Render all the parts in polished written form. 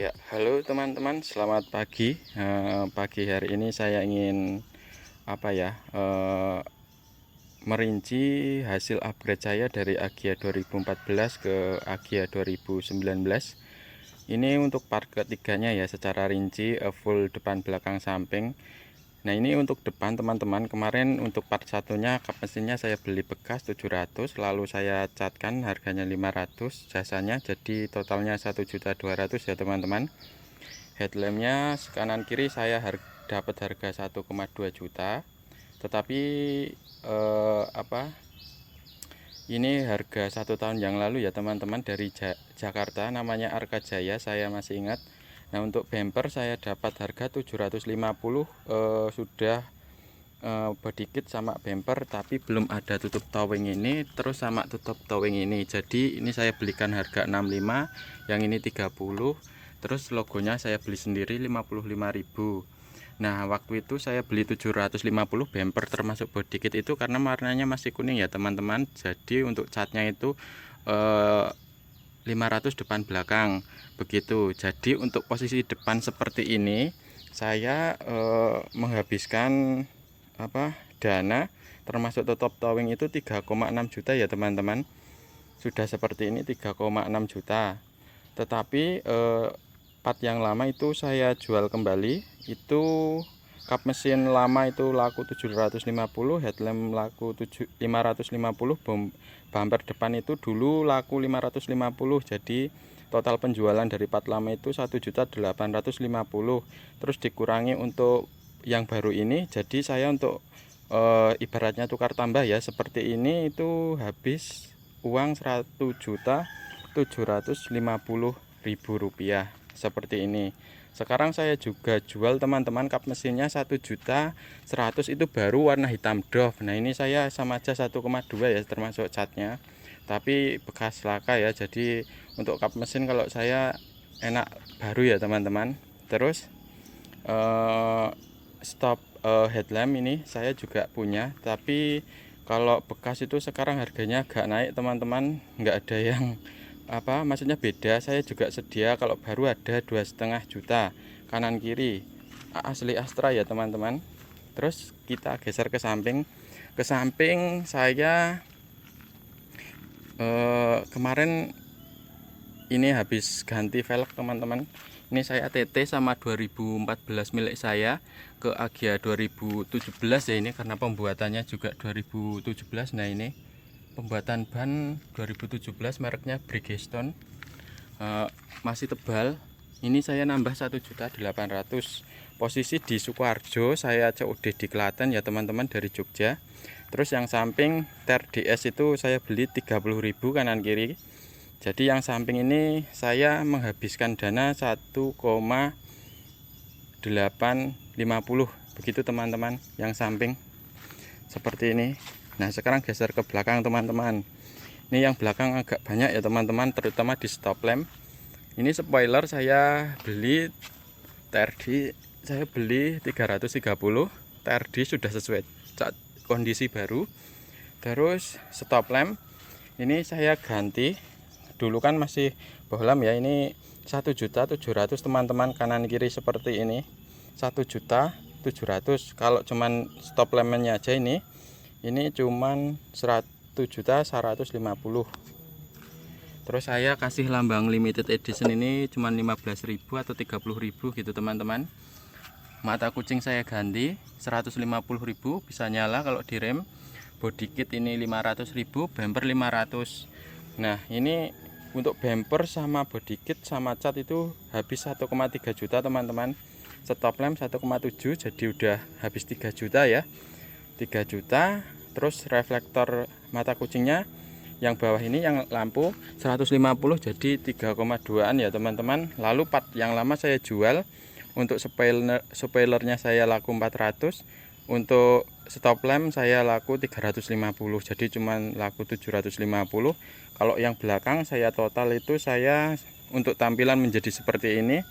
Ya, halo teman-teman, selamat pagi. Pagi hari ini saya ingin merinci hasil upgrade saya dari Agia 2014 ke Agia 2019. Ini untuk part ketiganya ya, secara rinci full depan belakang samping. Nah, ini untuk depan teman-teman. Kemarin untuk part satunya kap mesinnya saya beli bekas 700, lalu saya catkan harganya 500 jasanya, jadi totalnya 1.200.000 ya teman-teman. Headlampnya kanan kiri saya dapat harga 1,2 juta, tetapi ini harga 1 tahun yang lalu ya teman-teman, dari Jakarta, namanya Arka Jaya, saya masih ingat. Nah, untuk bumper saya dapat harga 750, sudah body kit sama bumper, tapi belum ada tutup towing ini, terus sama tutup towing ini. Jadi ini saya belikan harga 65, yang ini 30, terus logonya saya beli sendiri 55.000. Nah, waktu itu saya beli 750 bumper termasuk body kit itu karena warnanya masih kuning ya teman-teman. Jadi untuk catnya itu 500 depan belakang begitu. Jadi untuk posisi depan seperti ini saya menghabiskan dana termasuk top towing itu 3,6 juta ya teman-teman. Sudah seperti ini 3,6 juta. Tetapi part yang lama itu saya jual kembali. Itu kap mesin lama itu laku 750, headlamp laku 550, bumper depan itu dulu laku 550. Jadi total penjualan dari part lama itu 1.850.000. Terus dikurangi untuk yang baru ini, jadi saya untuk ibaratnya tukar tambah ya seperti ini, itu habis uang 1.750.000 rupiah seperti ini. Sekarang saya juga jual teman-teman kap mesinnya 1.100.000, itu baru warna hitam doff. Nah, ini saya sama aja 1,2 ya termasuk catnya, tapi bekas laka ya. Jadi untuk kap mesin kalau saya enak baru ya teman-teman. Terus stop headlamp ini saya juga punya, tapi kalau bekas itu sekarang harganya agak naik teman-teman, nggak ada yang maksudnya beda. Saya juga sedia, kalau baru ada 2,5 juta kanan kiri, asli Astra ya teman-teman. Terus kita geser ke samping. Saya kemarin ini habis ganti velg teman-teman. Ini saya TT sama 2014 milik saya ke Agia 2017 ya, ini karena pembuatannya juga 2017. Nah, ini pembuatan ban 2017, mereknya Bridgestone, masih tebal. Ini saya nambah 1.800.000. Posisi di Sukoharjo, saya COD di Klaten ya teman-teman, dari Jogja. Terus yang samping ter DS itu saya beli 30.000 kanan kiri. Jadi yang samping ini saya menghabiskan dana 1,850 begitu teman-teman, yang samping seperti ini. Nah, sekarang geser ke belakang teman-teman. Ini yang belakang agak banyak ya teman-teman, terutama di stop lamp. Ini spoiler saya beli TRD, saya beli 330. TRD sudah sesuai kondisi baru. Terus stop lamp ini saya ganti, dulu kan masih bohlam ya. Ini 1.700.000 teman-teman, kanan kiri seperti ini 1.700.000. Kalau cuman stop lampnya aja ini cuman 1.150.000. Terus saya kasih lambang limited edition ini cuman 15.000 atau 30.000 gitu teman-teman. Mata kucing saya ganti 150.000, bisa nyala kalau direm. Body kit ini 500.000, bumper 500. Nah, ini untuk bumper sama body kit sama cat itu habis 1,3 juta teman-teman. Stop lamp 1,7, jadi udah habis 3 juta ya, 3 juta. Terus reflektor mata kucingnya yang bawah ini, yang lampu 150, jadi 3,2an ya teman-teman. Lalu part yang lama saya jual. Untuk spoilernya saya laku 400, untuk stop lamp saya laku 350, jadi cuman laku 750. Kalau yang belakang saya total itu, saya untuk tampilan menjadi seperti ini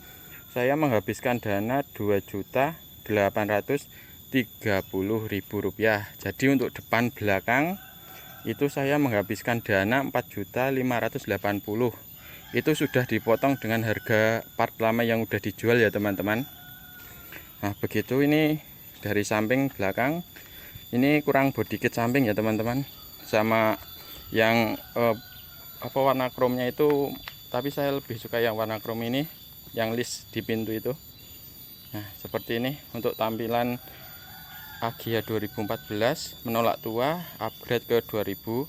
saya menghabiskan dana 2.830.000 rupiah. Jadi untuk depan belakang itu saya menghabiskan dana 4.580.000. itu sudah dipotong dengan harga part lama yang udah dijual ya teman-teman. Nah begitu, ini dari samping belakang ini kurang body kit samping ya teman-teman, sama yang warna chrome-nya itu, tapi saya lebih suka yang warna chrome ini, yang list di pintu itu. Nah seperti ini untuk tampilan Agya 2014 menolak tua upgrade ke 2019.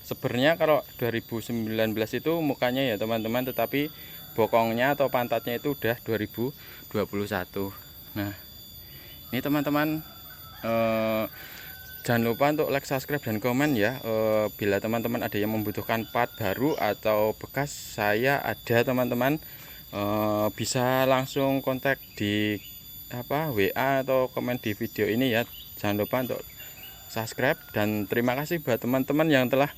Sebenarnya kalau 2019 itu mukanya ya teman-teman, tetapi bokongnya atau pantatnya itu udah 2021. Nah ini teman-teman, jangan lupa untuk like, subscribe, dan komen ya. Bila teman-teman ada yang membutuhkan part baru atau bekas, saya ada teman-teman, bisa langsung kontak di WA atau komen di video ini ya. Jangan lupa untuk subscribe, dan terima kasih buat teman-teman yang telah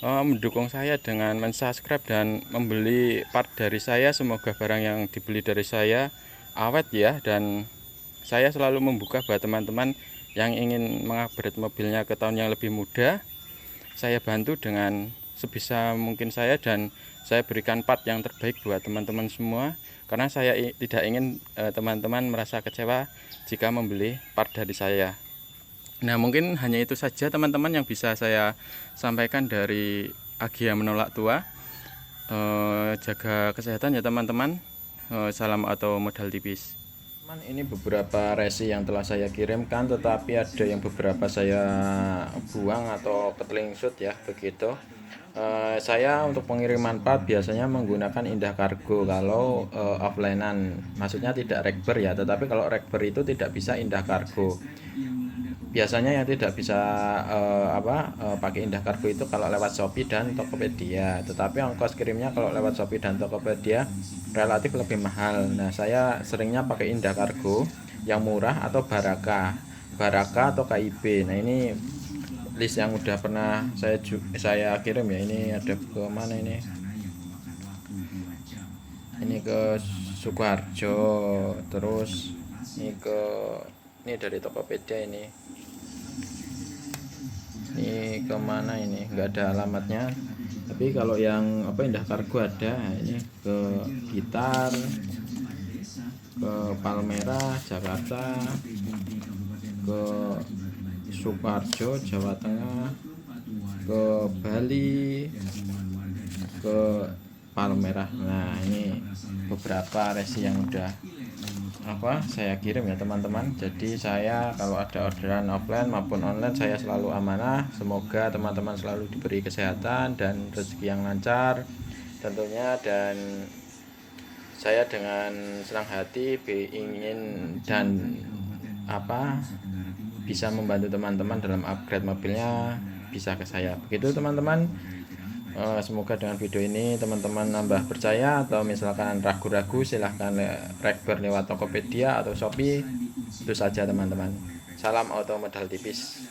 mendukung saya dengan mensubscribe dan membeli part dari saya. Semoga barang yang dibeli dari saya awet ya, dan saya selalu membuka buat teman-teman yang ingin mengupgrade mobilnya ke tahun yang lebih muda. Saya bantu dengan sebisa mungkin saya, dan saya berikan part yang terbaik buat teman-teman semua, karena saya tidak ingin teman-teman merasa kecewa jika membeli part dari saya. Nah mungkin hanya itu saja teman-teman yang bisa saya sampaikan dari Agya menolak tua. Jaga kesehatan ya teman-teman. Salam auto modal tipis. Ini beberapa resi yang telah saya kirimkan, tetapi ada yang beberapa saya buang atau ketelingsut ya begitu. Saya untuk pengiriman part biasanya menggunakan Indah Kargo kalau offline-an, maksudnya tidak rekber ya, tetapi kalau rekber itu tidak bisa Indah Kargo. Biasanya yang tidak bisa pakai Indah Kargo itu kalau lewat Shopee dan Tokopedia, tetapi ongkos kirimnya kalau lewat Shopee dan Tokopedia relatif lebih mahal. Nah saya seringnya pakai Indah Kargo yang murah, atau Baraka atau KIB. Nah ini list yang udah pernah saya kirim ya. Ini ada ke mana ini ke Sukoharjo, terus ini dari Tokopedia, ini kemana ini nggak ada alamatnya, tapi kalau yang Indah Kargo ada. Ini ke Gitar, ke Palmerah Jakarta, ke Sukoharjo Jawa Tengah, ke Bali, ke Palmerah. Nah ini beberapa resi yang udah saya kirim ya teman-teman. Jadi saya kalau ada orderan offline maupun online, saya selalu amanah. Semoga teman-teman selalu diberi kesehatan dan rezeki yang lancar tentunya, dan saya dengan senang hati ingin dan bisa membantu teman-teman dalam upgrade mobilnya, bisa ke saya begitu teman-teman. Semoga dengan video ini teman-teman nambah percaya, atau misalkan ragu-ragu silahkan rekber lewat Tokopedia atau Shopee. Itu saja teman-teman. Salam auto modal tipis.